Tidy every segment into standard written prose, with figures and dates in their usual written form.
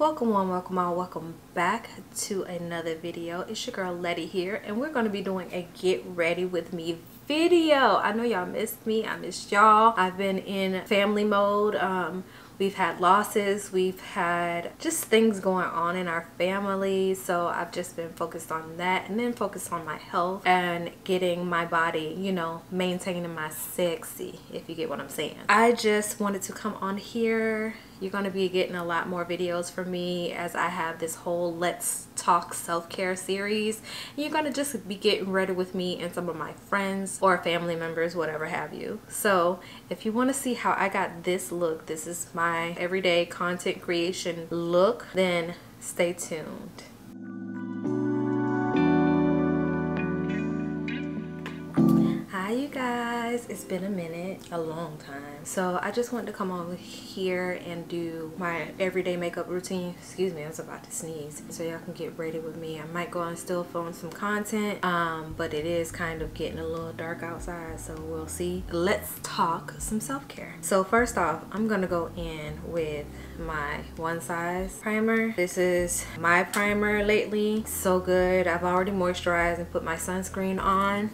Welcome one, welcome all, welcome back to another video. It's your girl Letty here, and we're going to be doing a get ready with me video. I know y'all missed me. I missed y'all. I've been in family mode. We've had losses, we've had just things going on in our family, so I've just been focused on that, and then focused on my health and getting my body, you know, maintaining my sexy, if you get what I'm saying. I just wanted to come on here. You're going to be getting a lot more videos from me as I have this whole Let's Talk Self-Care series. And you're going to just be getting ready with me and some of my friends or family members, whatever have you. So if you want to see how I got this look, this is my everyday content creation look, then stay tuned. Hi you guys, it's been a minute, a long time. So I just wanted to come over here and do my everyday makeup routine. Excuse me, I was about to sneeze. So y'all can get ready with me. I might go and still film some content, but it is kind of getting a little dark outside, so we'll see. Let's talk some self-care. So first off, I'm gonna go in with my OneSize primer. This is my primer lately. So good. I've already moisturized and put my sunscreen on.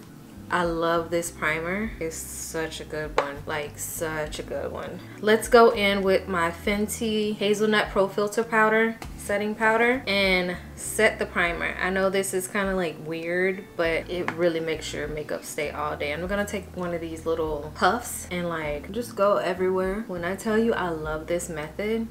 I love this primer. It's such a good one, like such a good one. Let's go in with my Fenty Hazelnut Pro Filter powder, setting powder, and set the primer. I know this is kind of like weird, but it really makes your makeup stay all day. And we're gonna take one of these little puffs and like just go everywhere. When I tell you I love this method,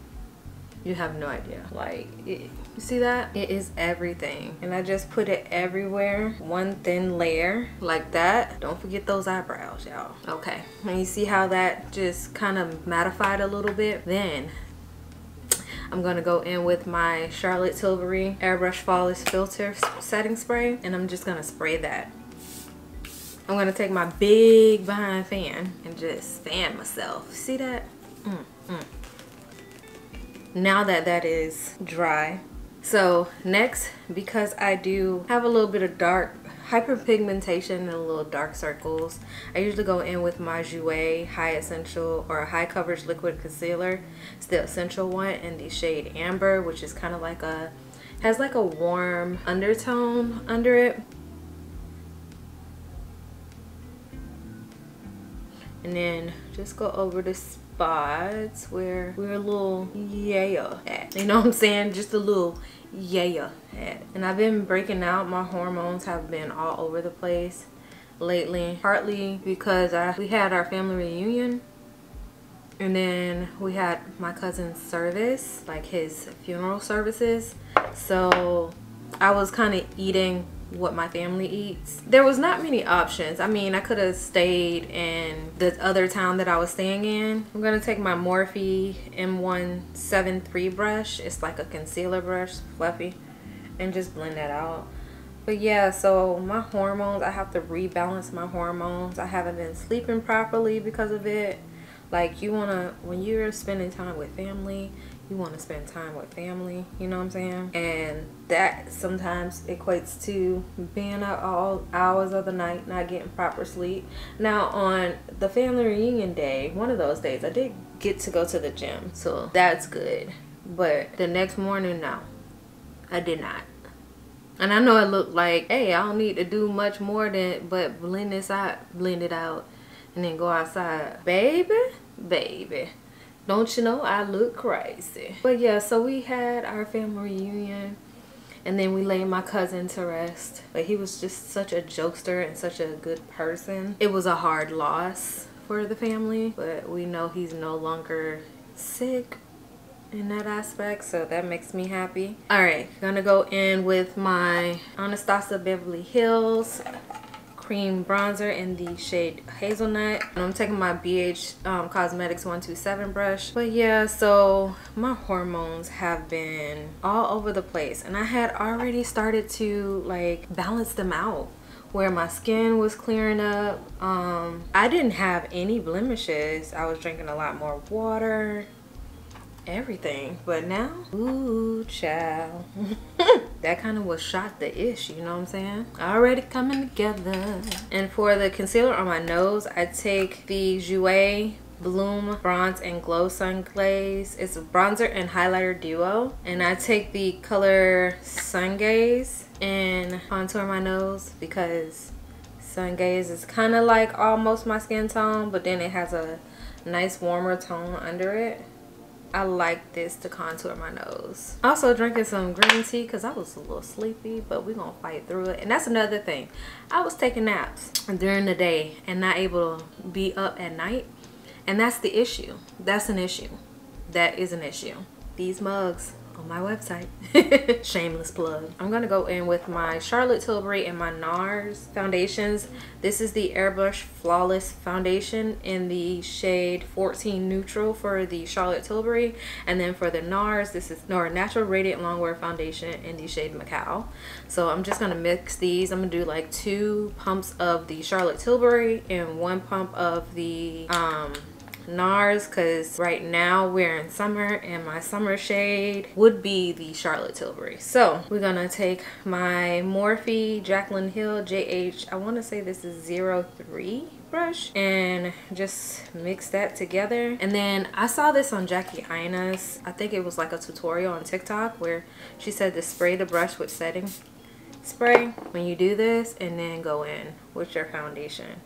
you have no idea. Like, you see that? It is everything. And I just put it everywhere. One thin layer like that. Don't forget those eyebrows, y'all. Okay, and you see how that just kind of mattified a little bit? Then I'm gonna go in with my Charlotte Tilbury Airbrush Flawless Filter setting spray, and I'm just gonna spray that. I'm gonna take my big behind fan and just fan myself. See that? Now that that is dry. So next, because I do have a little bit of dark hyperpigmentation and a little dark circles, I usually go in with my Jouer High Essential or High Coverage Liquid Concealer. It's the essential one in the shade Amber, which is kind of like a, has like a warm undertone under it. And then just go over the spots where we're a little yeah at. You know what I'm saying? Just a little yeah at. And I've been breaking out. My hormones have been all over the place lately. Partly because we had our family reunion. And then we had my cousin's service, like his funeral services. So I was kind of eating what my family eats. There was not many options. I mean, I could have stayed in the other town that I was staying in. I'm gonna take my Morphe M173 brush. It's like a concealer brush, fluffy, and just blend that out. But yeah, so my hormones, I have to rebalance my hormones. I haven't been sleeping properly because of it. Like, you wanna, when you're spending time with family, you want to spend time with family, you know what I'm saying? And that sometimes equates to being up all hours of the night, not getting proper sleep. Now on the family reunion day, one of those days, I did get to go to the gym, so that's good. But the next morning, no, I did not. And I know it looked like, hey, I don't need to do much more than but blend this out, blend it out, and then go outside. Baby. Don't you know I look crazy? But yeah, so we had our family reunion, and then we laid my cousin to rest. But he was just such a jokester and such a good person. It was a hard loss for the family, but we know he's no longer sick in that aspect, so that makes me happy. All right, gonna go in with my Anastasia Beverly Hills cream bronzer in the shade Hazelnut, and I'm taking my BH Cosmetics 127 brush. But yeah, so my hormones have been all over the place, and I had already started to like balance them out where my skin was clearing up. I didn't have any blemishes. I was drinking a lot more water, everything. But now, ooh child, that kind of was shot the ish, you know what I'm saying? Already coming together. And for the concealer on my nose, I take the Jouer Bloom Bronze and Glow Sungaze. It's a bronzer and highlighter duo. And I take the color Sungaze and contour my nose because Sungaze is kind of like almost my skin tone, but then it has a nice warmer tone under it. I like this to contour my nose. Also drinking some green tea because I was a little sleepy, but we're gonna fight through it. And that's another thing. I was taking naps during the day and not able to be up at night. And that's the issue. That's an issue. That is an issue. These mugs on my website. Shameless plug. I'm gonna go in with my Charlotte Tilbury and my NARS foundations. This is the Airbrush Flawless Foundation in the shade 14 Neutral for the Charlotte Tilbury, and then for the NARS, this is Natural Radiant Longwear Foundation in the shade Macao. So I'm just gonna mix these. I'm gonna do like 2 pumps of the Charlotte Tilbury and 1 pump of the NARS, because right now we're in summer and my summer shade would be the Charlotte Tilbury. So we're gonna take my Morphe Jaclyn Hill JH, I want to say this is 03 brush, and just mix that together. And then I saw this on Jackie Aina's, I think it was like a tutorial on TikTok, where she said to spray the brush with setting spray when you do this, and then go in with your foundation.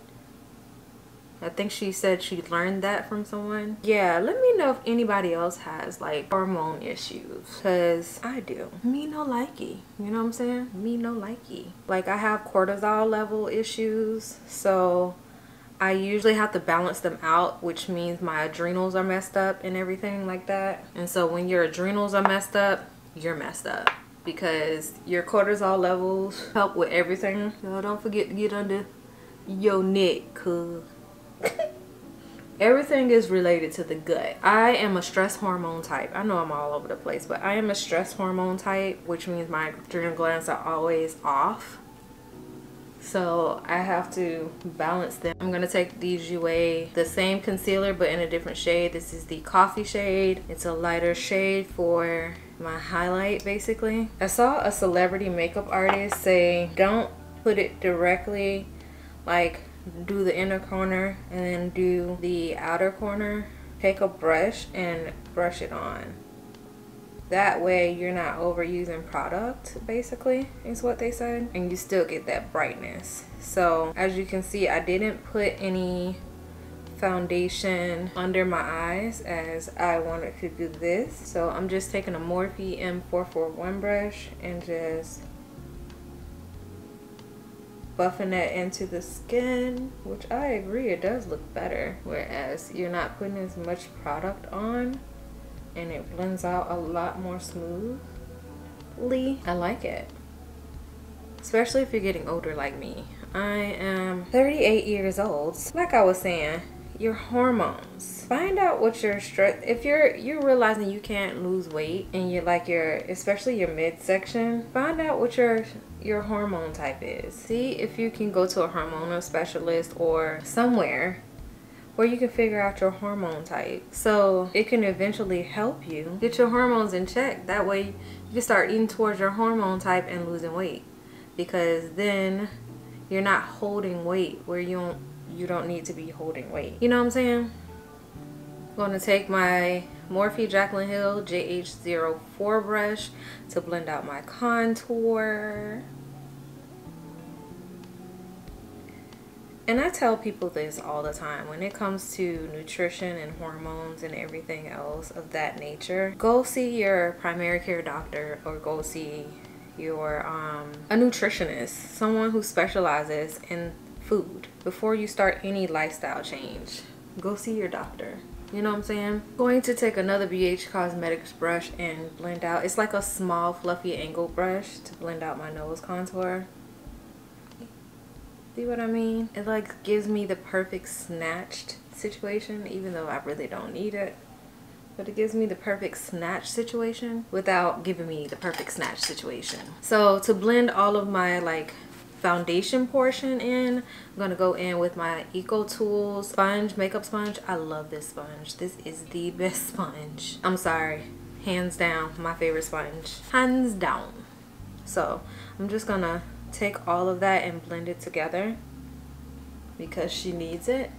I think she said she learned that from someone. Yeah, let me know if anybody else has like hormone issues, because I do. Me no likey, you know what I'm saying? Me no likey. Like, I have cortisol level issues, so I usually have to balance them out, which means my adrenals are messed up and everything like that. And so when your adrenals are messed up, you're messed up, because your cortisol levels help with everything. So don't forget to get under your neck, cuz everything is related to the gut. I am a stress hormone type. I know I'm all over the place, but I am a stress hormone type, which means my adrenal glands are always off. So I have to balance them. I'm gonna take the Jouer, the same concealer but in a different shade. This is the coffee shade. It's a lighter shade for my highlight, basically. I saw a celebrity makeup artist say, don't put it directly, like do the inner corner and then do the outer corner. Take a brush and brush it on. That way you're not overusing product, basically, is what they said, and you still get that brightness. So as you can see, I didn't put any foundation under my eyes as I wanted to do this. So I'm just taking a Morphe M441 brush and just buffing that into the skin, which I agree, it does look better, whereas you're not putting as much product on and it blends out a lot more smoothly. I like it, especially if you're getting older like me. I am 38 years old. Like I was saying, your hormones. Find out what your stress, if you're realizing you can't lose weight and you're like especially your midsection, find out what your hormone type is. See if you can go to a hormonal specialist or somewhere where you can figure out your hormone type, so it can eventually help you get your hormones in check. That way you can start eating towards your hormone type and losing weight, because then you're not holding weight where you don't need to be holding weight. You know what I'm saying? I'm going to take my Morphe Jaclyn Hill JH04 brush to blend out my contour. And I tell people this all the time when it comes to nutrition and hormones and everything else of that nature. Go see your primary care doctor, or go see your a nutritionist, someone who specializes in food, before you start any lifestyle change. Go see your doctor. You know what I'm saying? Going to take another BH Cosmetics brush and blend out. It's like a small fluffy angle brush to blend out my nose contour. See what I mean? It like gives me the perfect snatched situation, even though I really don't need it. But it gives me the perfect snatch situation without giving me the perfect snatch situation. So to blend all of my like foundation portion in, I'm gonna go in with my Eco Tools sponge, makeup sponge. I love this sponge. This is the best sponge. I'm sorry, hands down, my favorite sponge, hands down. So I'm just gonna take all of that and blend it together because she needs it.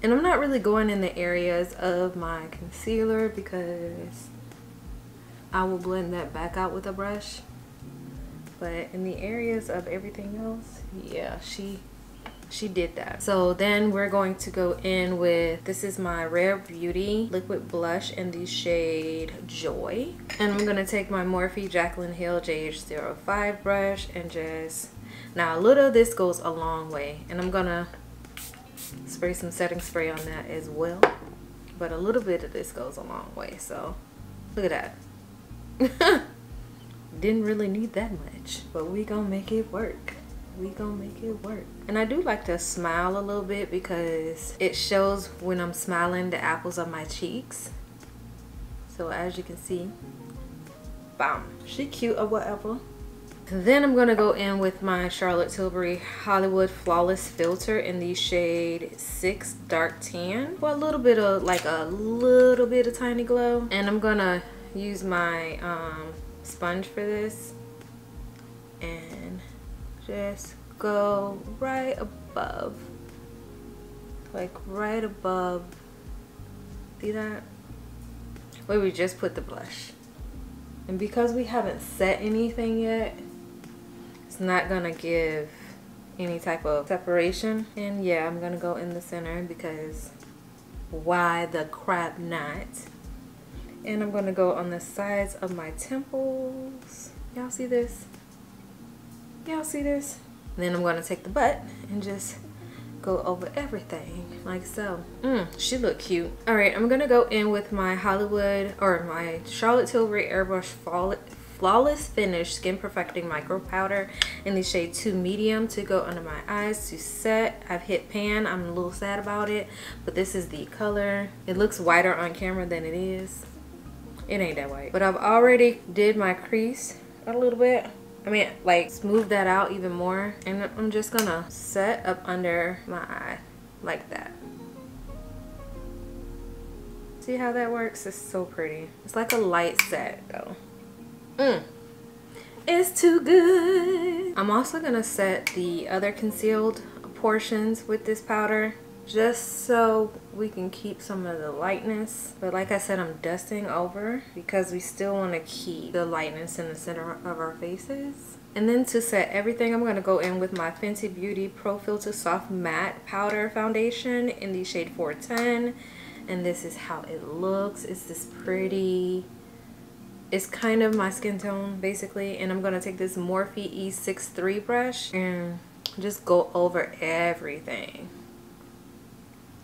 And I'm not really going in the areas of my concealer because I will blend that back out with a brush. But in the areas of everything else, yeah, she did that. So then we're going to go in with, this is my Rare Beauty liquid blush in the shade Joy. And I'm gonna take my Morphe Jaclyn Hill JH05 brush and just, now a little of this goes a long way, and I'm gonna spray some setting spray on that as well. But a little bit of this goes a long way, so look at that. Didn't really need that much, but we gonna make it work. We gonna make it work. And I do like to smile a little bit because it shows when I'm smiling the apples of my cheeks. So as you can see, bam, she cute or whatever. And then I'm gonna go in with my Charlotte Tilbury Hollywood Flawless Filter in the shade 6 Dark Tan for a little bit of tiny glow. And I'm gonna use my sponge for this and just go right above, like right above. See that? Where we just put the blush. And because we haven't set anything yet, it's not gonna give any type of separation. And yeah, I'm gonna go in the center because why the crap not? And I'm gonna go on the sides of my temples. Y'all see this? Y'all see this? And then I'm gonna take the butt and just go over everything like so. She look cute. All right, I'm gonna go in with my my Charlotte Tilbury Airbrush Flawless Finish Skin Perfecting Micro Powder in the shade 2 Medium to go under my eyes to set. I've hit pan. I'm a little sad about it, but this is the color. It looks whiter on camera than it is. It ain't that white. But I've already did my crease a little bit. I mean, like, smooth that out even more. And I'm just gonna set up under my eye like that. See how that works? It's so pretty. It's like a light set though. It's too good. I'm also gonna set the other concealed portions with this powder, just so we can keep some of the lightness. But like I said, I'm dusting over because we still want to keep the lightness in the center of our faces. And then to set everything, I'm going to go in with my Fenty Beauty Pro Filter Soft Matte Powder Foundation in the shade 410. And this is how it looks. It's this pretty, it's kind of my skin tone basically. And I'm going to take this Morphe E63 brush and just go over everything.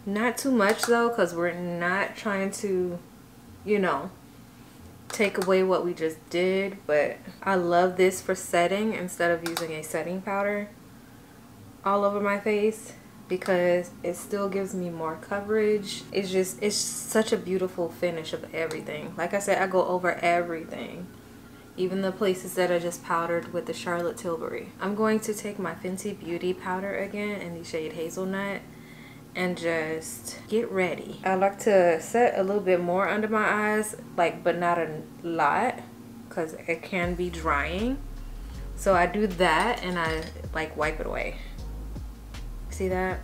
Not too much though, because we're not trying to, you know, take away what we just did. But I love this for setting instead of using a setting powder all over my face because it still gives me more coverage. It's such a beautiful finish of everything. Like I said, I go over everything, even the places that are just powdered with the Charlotte Tilbury. I'm going to take my Fenty Beauty powder again in the shade Hazelnut and just get ready. I like to set a little bit more under my eyes, like, but not a lot because it can be drying. So I do that and I like wipe it away. See that?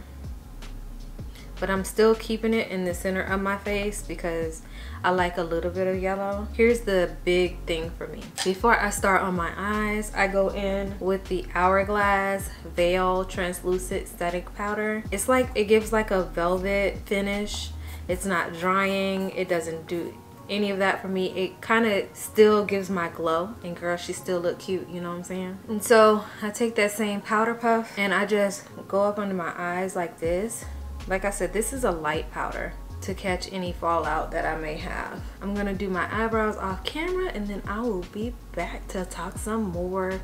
But I'm still keeping it in the center of my face because I like a little bit of yellow. Here's the big thing for me. Before I start on my eyes, I go in with the Hourglass Veil Translucent Static Powder. It's like, it gives like a velvet finish. It's not drying. It doesn't do any of that for me. It kind of still gives my glow, and girl, she still look cute, you know what I'm saying? And so I take that same powder puff and I just go up under my eyes like this. Like I said, this is a light powder to catch any fallout that I may have. I'm gonna do my eyebrows off camera and then I will be back to talk some more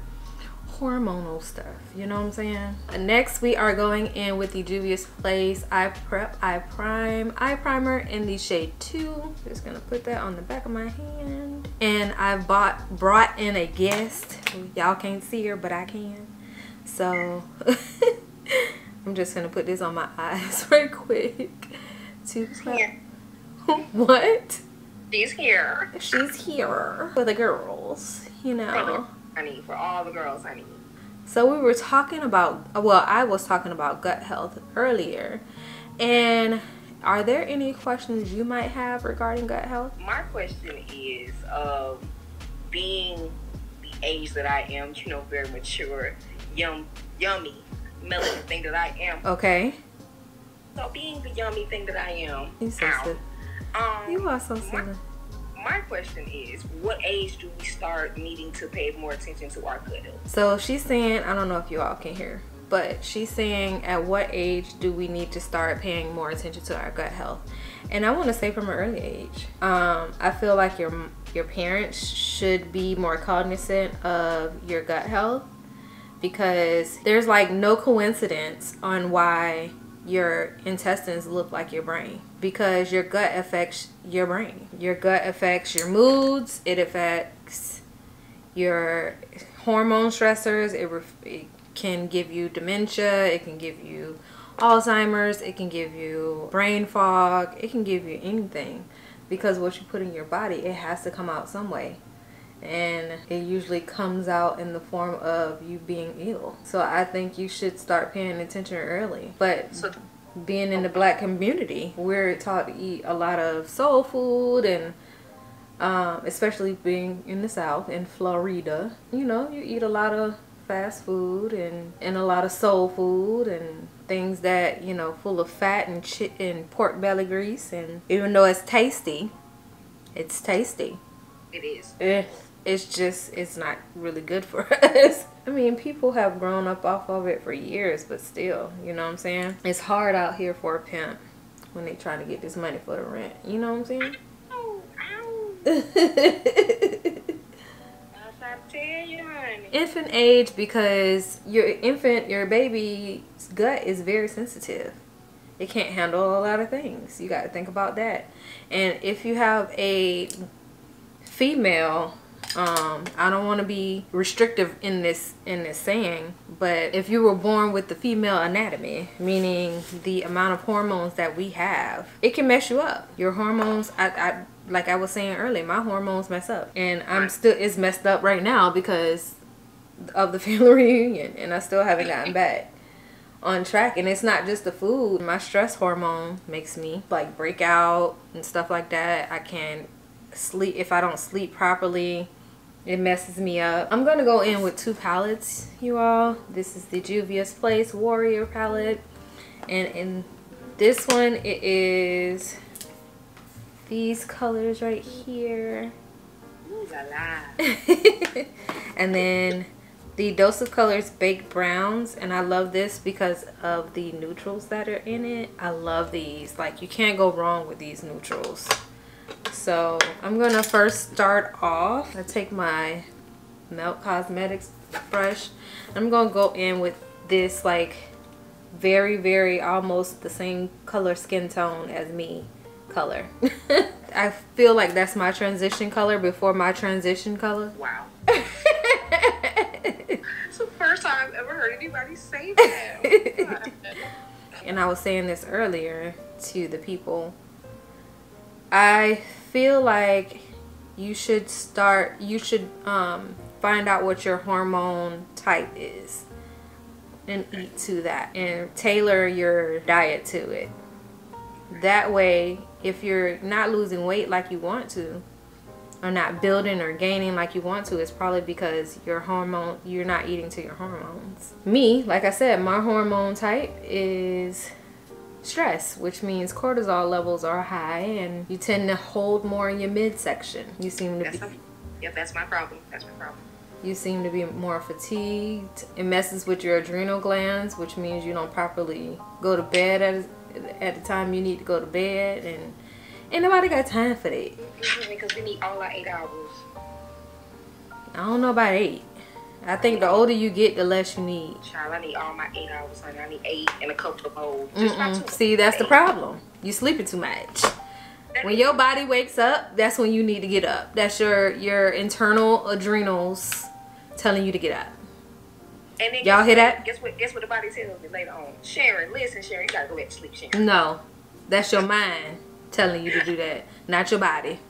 hormonal stuff, you know what I'm saying? Next, we are going in with the Juvia's Place Eye Prep Eye Prime Eye Primer in the shade 2. Just gonna put that on the back of my hand. And I brought in a guest. Y'all can't see her, but I can. So I'm just gonna put this on my eyes right quick. What? She's here. She's here for the girls, you know. Honey, for all the girls, honey. So we were talking about, well, I was talking about gut health earlier, and Are there any questions you might have regarding gut health? My question is, being the age that I am, you know, very mature, yummy, melanin thing that I am. Okay. So being the yummy thing that I am, You so silly. You are so silly. My question is, what age do we start needing to pay more attention to our gut health? So she's saying, I don't know if you all can hear, but she's saying, at what age do we need to start paying more attention to our gut health? And I want to say from an early age. I feel like your parents should be more cognizant of your gut health, because there's like no coincidence on why your intestines look like your brain, because your gut affects your brain. Your gut affects your moods, it affects your hormone stressors, it can give you dementia, it can give you Alzheimer's, it can give you brain fog, it can give you anything, because what you put in your body, it has to come out some way, and it usually comes out in the form of you being ill. So I think you should start paying attention early. But being in the black community, we're taught to eat a lot of soul food, and especially being in the South, in Florida, you know, you eat a lot of fast food and a lot of soul food and things that, you know, full of fat and pork belly grease. And even though it's tasty, It is. It's not really good for us. I mean, people have grown up off of it for years, but still, you know what I'm saying? It's hard out here for a pimp when they trying to get this money for the rent. You know what I'm saying? Ow. I tell you, honey. Infant age, because your baby's gut is very sensitive. It can't handle a lot of things. You got to think about that. And if you have a female, I don't want to be restrictive in this saying, but if you were born with the female anatomy, meaning the amount of hormones that we have, it can mess you up. Your hormones, like I was saying earlier, my hormones mess up, and it's messed up right now because of the family reunion, and I still haven't gotten back on track. And it's not just the food. My stress hormone makes me like break out and stuff like that. I can't sleep. If I don't sleep properly, it messes me up. I'm gonna go in with 2 palettes, you all. This is the Juvia's Place Warrior palette, and in this one it is these colors right here. Ooh la la. And then the Dose of Colors Baked Browns, and I love this because of the neutrals that are in it. I love these. Like, you can't go wrong with these neutrals. So I'm gonna first start off. I take my Melt Cosmetics brush. I'm gonna go in with this like very almost the same color skin tone as me color. I feel like that's my transition color before my transition color. Wow. It's the first time I've ever heard anybody say that. And I was saying this earlier to the people. I feel like you should find out what your hormone type is and eat to that and tailor your diet to it. That way, if you're not losing weight like you want to, or not building or gaining like you want to, it's probably because you're not eating to your hormones. Me, like I said, my hormone type is stress, which means cortisol levels are high, and you tend to hold more in your midsection. You seem to that's my problem. That's my problem. You seem to be more fatigued. It messes with your adrenal glands, which means you don't properly go to bed at the time you need to go to bed, and ain't nobody got time for that. Because we need all our 8 hours. I don't know about 8. I think the older you get, the less you need. Child, I need all my 8 hours, honey. I need 8 and a couple of bowls. See, that's the problem. You sleeping too much. When your body wakes up, that's when you need to get up. That's your internal adrenals telling you to get up. And then y'all hear that? Guess what the body tells me later on? Sharon, listen, Sharon, you gotta go back to sleep, Sharon. No, that's your mind telling you to do that, not your body.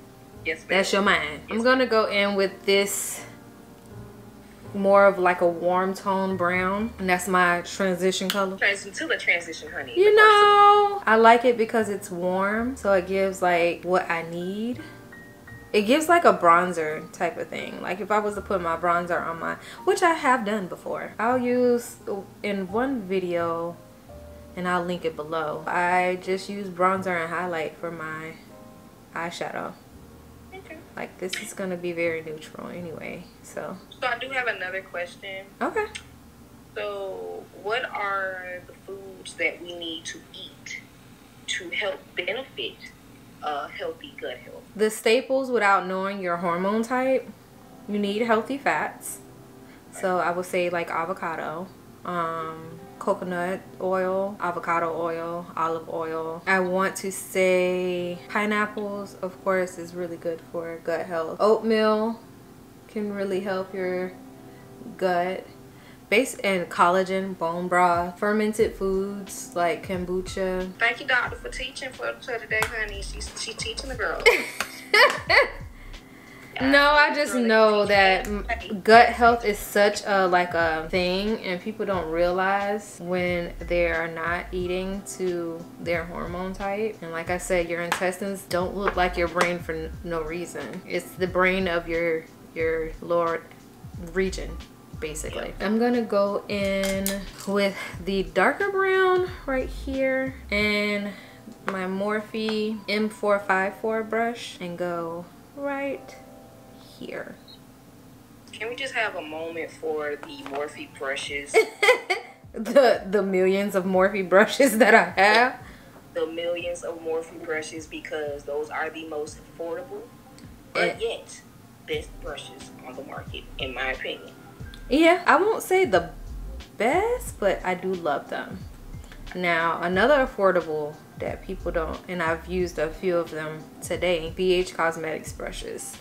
Yes, ma'am. That's your mind. I'm gonna go in with this more of like a warm tone brown, and that's my transition color. To the transition, honey. You know, I like it because it's warm, so it gives like what I need. It gives like a bronzer type of thing. Like if I was to put my bronzer on my, which I have done before, I'll use in one video, and I'll link it below. I just use bronzer and highlight for my eyeshadow. Okay. Like this is gonna be very neutral anyway, so I do have another question. Okay. So what are the foods that we need to eat to help benefit healthy gut health? The staples without knowing your hormone type, you need healthy fats. So I would say like avocado, coconut oil, avocado oil, olive oil. I want to say pineapples, of course, is really good for gut health. Oatmeal can really help your gut. And collagen, bone broth, fermented foods like kombucha. Thank you, doctor, for teaching for today, honey. She's teaching the girls. No, I just know that gut health is such a like a thing, and people don't realize when they are not eating to their hormone type. And like I said, your intestines don't look like your brain for no reason. It's the brain of your lower region, basically. I'm gonna go in with the darker brown right here and my Morphe M454 brush and go right here. Can we just have a moment for the Morphe brushes? the millions of Morphe brushes that I have. The millions of Morphe brushes, because those are the most affordable, but yet best brushes on the market, in my opinion. Yeah, I won't say the best, but I do love them. Now, another affordable that people don't, and I've used a few of them today, BH Cosmetics brushes.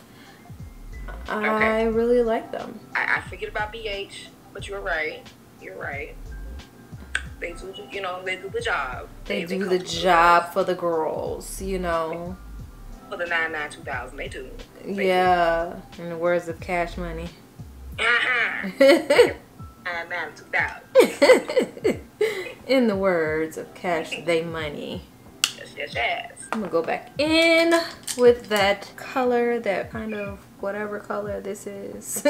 I really like them. I forget about BH, but you're right. You're right. They do, you know, they do the job. They do the job for the girls, you know. For the 99-2000, they do. Yeah, in the words of Cash Money. 99-2000. In the words of Cash They Money. Yes. I'm gonna go back in with that color, that kind of whatever color this is.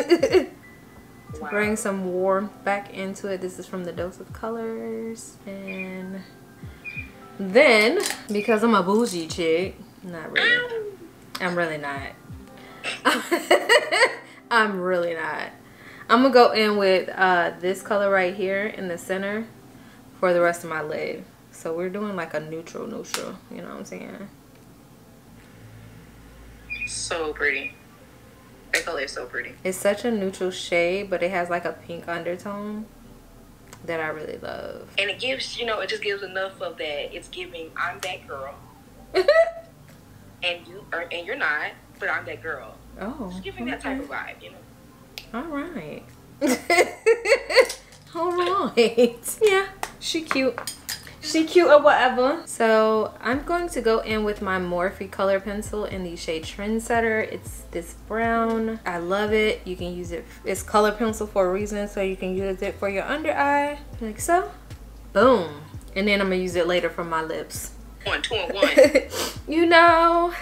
Wow. Bring some warmth back into it. This is from the Dose of Colors. And then, because I'm a bougie chick, not really. I'm really not. I'm really not. I'm gonna go in with this color right here in the center for the rest of my lid. So we're doing like a neutral, you know what I'm saying? So pretty. That color is so pretty. It's such a neutral shade, but it has like a pink undertone that I really love. And it gives, you know, it just gives enough of that. It's giving, I'm that girl. and you're not, but I'm that girl. Oh, just giving that type of vibe, you know. All right. All right. Yeah, she cute. She cute or whatever. So I'm going to go in with my Morphe color pencil in the shade Trendsetter. It's this brown. I love it. You can use it. It's color pencil for a reason, so you can use it for your under eye, like so. Boom. And then I'm gonna use it later for my lips. 2 and 1. You know,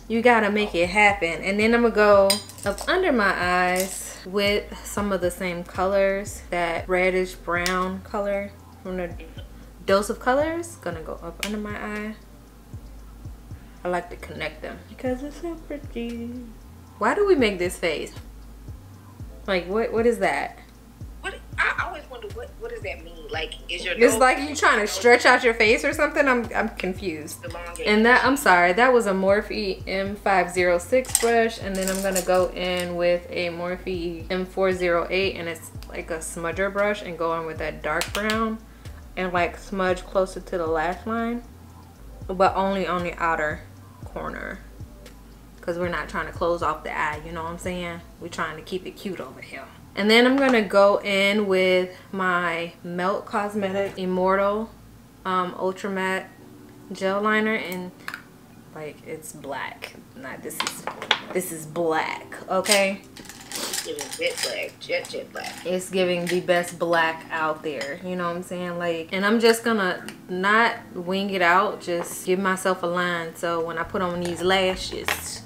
you gotta make it happen. And then I'm gonna go up under my eyes with some of the same colors, that reddish brown color from the Dose of Colors. Gonna go up under my eye. I like to connect them because it's so pretty. Why do we make this face? Like, what is that? What, I always wonder, what does that mean? Like, is your It's like you trying to stretch out your face or something. I'm confused. And that, I'm sorry, that was a Morphe M506 brush, and then I'm gonna go in with a Morphe M408, and it's like a smudger brush, and go in with that dark brown and like smudge closer to the lash line, but only on the outer corner, because we're not trying to close off the eye, you know what I'm saying? We're trying to keep it cute over here. And then I'm gonna go in with my Melt Cosmetic Immortal Ultra Matte Gel Liner, and like it's black. This is black, okay? giving jet black, jet black. It's giving the best black out there. You know what I'm saying? Like, and I'm just gonna not wing it out. Just give myself a line. So when I put on these lashes,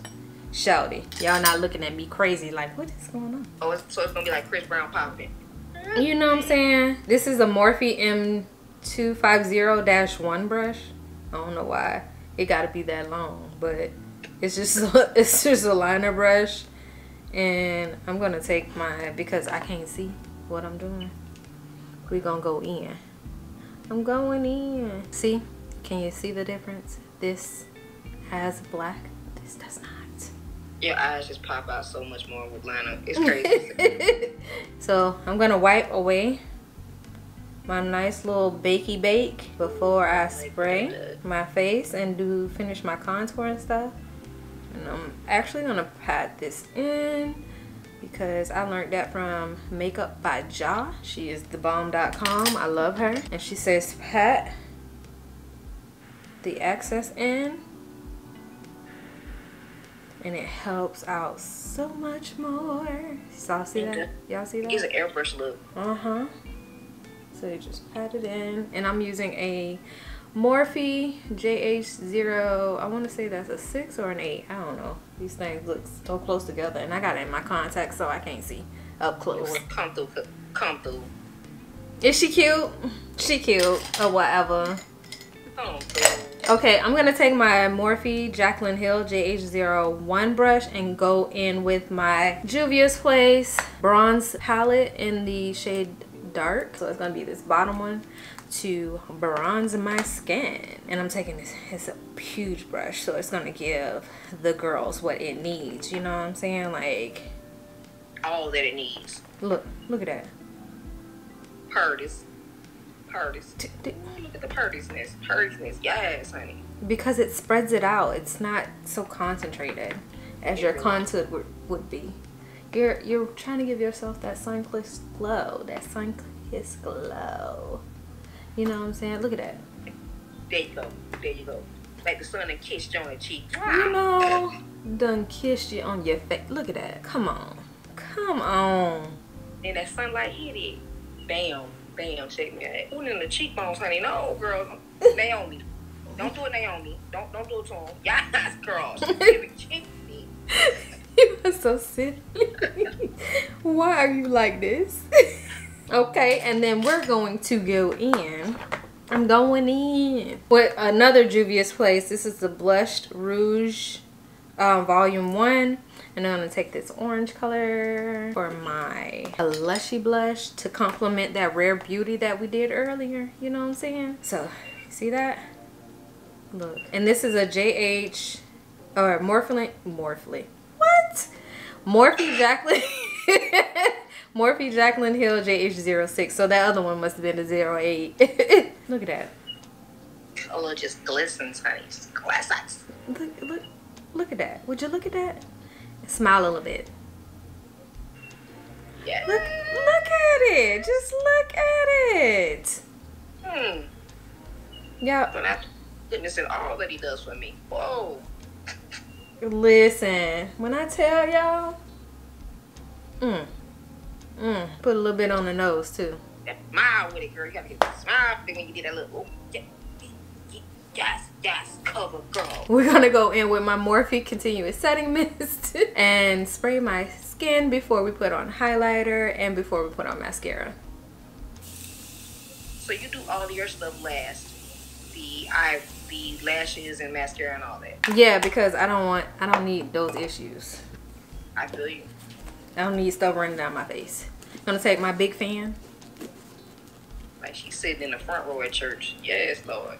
shouty, y'all not looking at me crazy like, what is going on? Oh, so it's gonna be like Chris Brown popping. You know what I'm saying? This is a Morphe M250-1 brush. I don't know why it gotta be that long, but it's just a liner brush. And I'm gonna take my, because I can't see what I'm doing, we're gonna go in. I'm going in. See? Can you see the difference? This has black, this does not. Your eyes just pop out so much more with liner. It's crazy. So I'm gonna wipe away my nice little bakey bake before I spray my face and finish my contour and stuff. And I'm actually gonna pat this in because I learned that from Makeup by Ja. She is thebomb.com. I love her. And she says pat the excess in, and it helps out so much more. Y'all see that? Y'all see that? It gives an airbrush look. Uh-huh. So you just pat it in. And I'm using a Morphe JH0, I want to say that's a 6 or an 8. I don't know. These things look so close together, and I got it in my contacts so I can't see up close. Come through. Is she cute? She cute or whatever. Come through. Okay, I'm gonna take my Morphe Jaclyn Hill JH01 brush and go in with my Juvia's Place bronze palette in the shade dark. So it's gonna be this bottom one to bronze my skin. And I'm taking this, it's a huge brush, so it's gonna give the girls what it needs. You know what I'm saying? Like all that it needs. Look at that. Purtis. Look at the purtisness. Yes, honey. Because it spreads it out. It's not so concentrated as your contour would be. You're trying to give yourself that sun-kissed glow. That sun-kissed glow. You know what I'm saying? Look at that. There you go. Like the sun and kissed you on the cheek. You know, done kissed you on your face. Look at that. Come on. And that sunlight hit it. Bam. Check me out. Who in the cheekbones, honey? No, girl. Naomi. Don't do it, Naomi. Don't do it to him. Yes, girl. You are so silly. Why are you like this? Okay, and then we're going to go in. I'm going in with another Juvia's Place. This is the Blushed Rouge Volume 1. And I'm going to take this orange color for my blushy blush to complement that Rare Beauty that we did earlier. You know what I'm saying? So, see that? Look. And this is a JH, or Morphe. What? Morphe Jaclyn. Morphe Jaclyn Hill JH06. So that other one must have been a 08. Look at that. Oh, it just glistens, honey. Just glistens. Look at that. Would you look at that? Smile a little bit. Yeah. Look at it. Just look at it. Yeah. But I goodness and all that he does for me. Whoa. Listen, when I tell y'all, put a little bit on the nose too. Smile with it, girl. You gotta get the smile when you get that little. Yes, cover girl. We're gonna go in with my Morphe Continuous Setting Mist and spray my skin before we put on highlighter and before we put on mascara. So you do all of your stuff last, the lashes and mascara and all that. Yeah, because I don't need those issues. I feel you. I don't need stuff running down my face. I'm gonna take my big fan. Like she's sitting in the front row at church. Yes, Lord.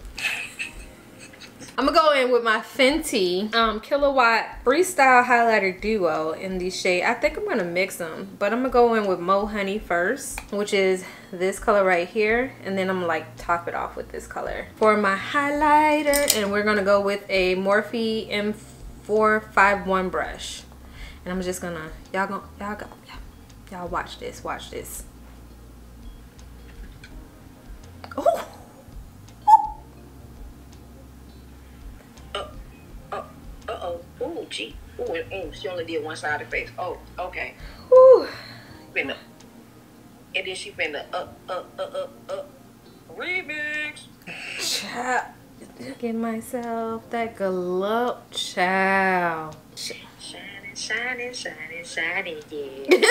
I'm gonna go in with my Fenty Kilowatt Freestyle Highlighter Duo in the shade. I think I'm gonna mix them, but I'm gonna go in with Mo Honey first, which is this color right here, and then I'm gonna like top it off with this color for my highlighter. And we're gonna go with a Morphe M451 brush, and I'm just gonna y'all watch this. Oh. Oh, She only did one side of the face. Oh, okay. Whew. And then she finna remix. Child. Get myself that glow. Child. Shining, shining, shining, shining, yeah.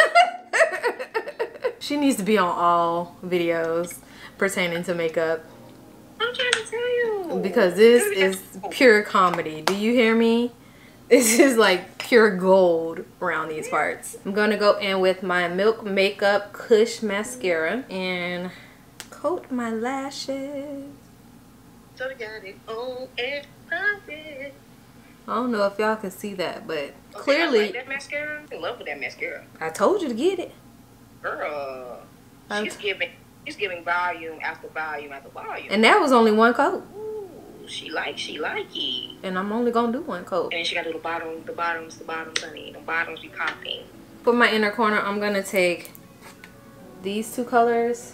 She needs to be on all videos pertaining to makeup. I'm trying to tell you. Because this is pure comedy. Do you hear me? This is like pure gold around these parts. I'm gonna go in with my Milk Makeup Kush Mascara and coat my lashes. So they got it on and poppin'. I don't know if y'all can see that, but Okay, clearly I like that mascara. I'm in love with that mascara. I told you to get it. Girl, she's giving volume after volume after volume. And that was only one coat. Ooh, she like it. And I'm only gonna do one coat. And then she got the bottoms, honey. The bottoms be popping. For my inner corner, I'm gonna take these two colors,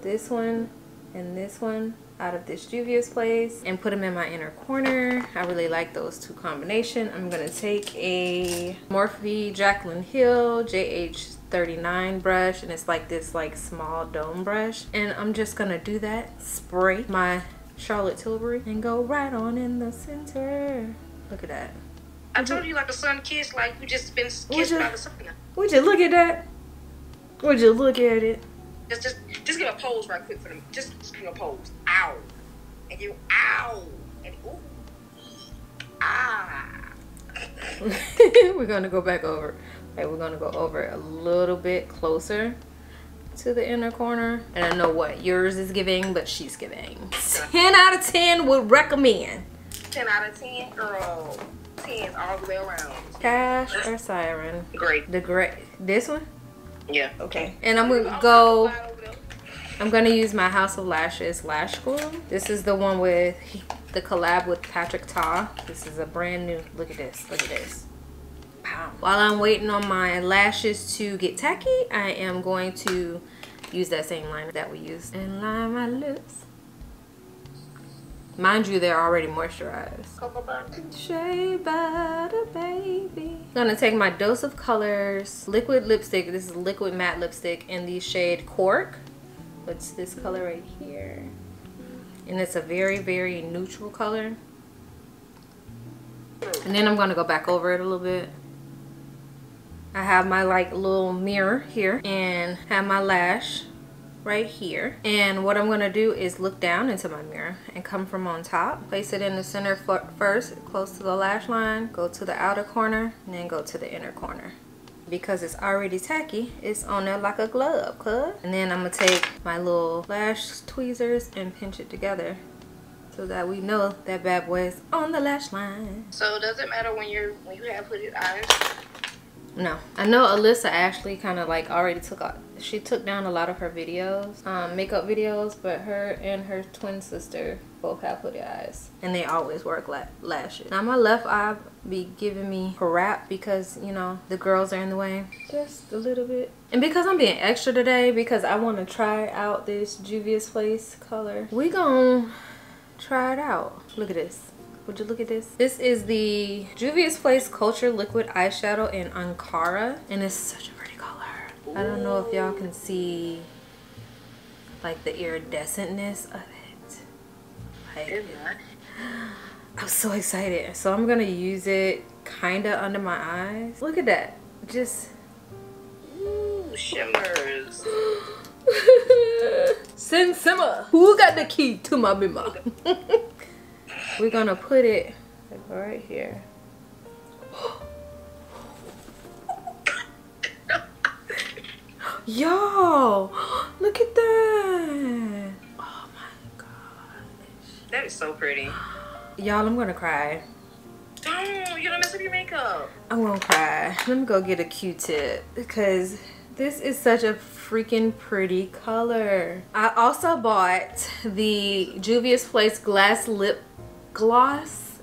this one and this one, out of this Juvia's Place and put them in my inner corner. I really like those two combination. I'm gonna take a Morphe Jaclyn Hill JH39 brush, and it's like this like small dome brush, and I'm just gonna do that, spray my Charlotte Tilbury and go right on in the center. Look at that. I told you like a sun kiss, like you just been kissed by the sun. Would you look at that? Would you look at it? Just give a pose right quick for them. Just give a pose. Ow. And you ow. And ooh. Ah. We're gonna go back over. Okay, we're gonna go over a little bit closer to the inner corner. And I know what yours is giving, but she's giving 10 out of 10 would recommend. 10 out of 10, girl. 10 all the way around. Cash or Siren? Great. The gray. This one? Yeah. Okay. And I'm gonna go. I'm gonna use my House of Lashes lash glue. This is the one with the collab with Patrick Ta. This is a brand new. Look at this. Look at this. Pow. While I'm waiting on my lashes to get tacky, I am going to use that same liner that we used and line my lips. Mind you, they're already moisturized. Shea butter, baby. I'm gonna take my Dose of Colors liquid lipstick. This is liquid matte lipstick in the shade Cork. What's this color right here? And it's a very, very neutral color. And then I'm gonna go back over it a little bit. I have my like little mirror here and have my lash right here, and what I'm gonna do is look down into my mirror and come from on top, place it in the center first, close to the lash line, go to the outer corner, and then go to the inner corner. Because it's already tacky, it's on there like a glove, cuz. And then I'm gonna take my little lash tweezers and pinch it together so that we know that bad boy is on the lash line. So does it matter when you have hooded eyes? No. I know Alyssa Ashley kind of like already she took down a lot of her videos, makeup videos, but her and her twin sister both have hooded eyes. And they always work lashes. Now my left eye be giving me crap because, you know, the girls are in the way. Just a little bit. And because I'm being extra today, because I want to try out this Juvia's Place color, we gonna try it out. Look at this. Would you look at this? This is the Juvia's Place Culture Liquid Eyeshadow in Ankara, and it's such a pretty color. I don't know if y'all can see like the iridescentness of it. Like, I'm so excited. So I'm gonna use it kinda under my eyes. Look at that. Just ooh, shimmers. Send simmer. Who got the key to my bimmer? We're gonna put it like right here. Yo, look at that. Oh my gosh. That is so pretty. Y'all, I'm gonna cry. Don't, you don't mess up your makeup. I'm gonna cry. Let me go get a Q-tip because this is such a freaking pretty color. I also bought the Juvia's Place Glass Lip Gloss,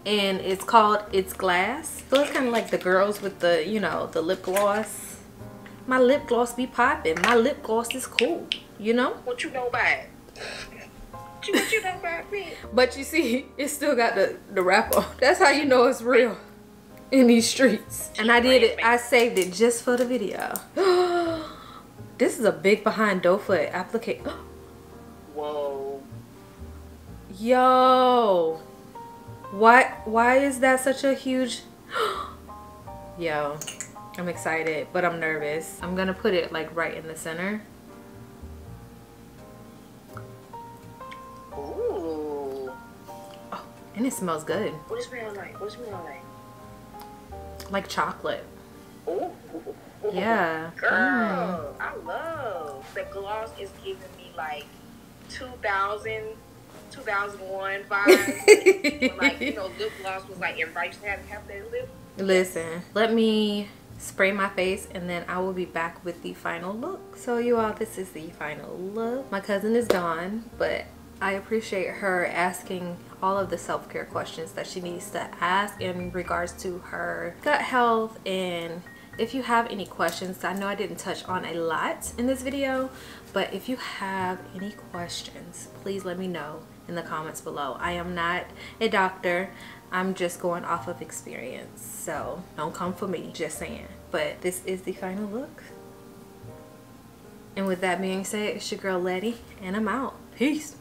and it's called It's Glass. So it's kind of like the girls with the, you know, the lip gloss. My lip gloss be popping. My lip gloss is cool, you know? What you know about it? What you know about me? But you see, it still got the wrap on. That's how you know it's real. in these streets. And I did it, I saved it just for the video. This is a big behind doe foot applique. Whoa. Yo. Why is that such a huge... Yo, I'm excited, but I'm nervous. I'm gonna put it like right in the center. Ooh. Oh, and it smells good. What does it smell like? What does it smell like? Like chocolate. Ooh. Yeah. Girl, I love. The gloss is giving me like 2000, 2001 vibes. Like, you know, lip gloss was like everybody used to have their lip. Listen, let me spray my face and then I will be back with the final look. So you all, this is the final look. My cousin is gone, but I appreciate her asking all of the self-care questions that she needs to ask in regards to her gut health. And if you have any questions, I know I didn't touch on a lot in this video, but if you have any questions, please let me know in the comments below. I am not a doctor. I'm just going off of experience, so don't come for me, just saying. But this is the final look. And with that being said, it's your girl Letty, and I'm out. Peace.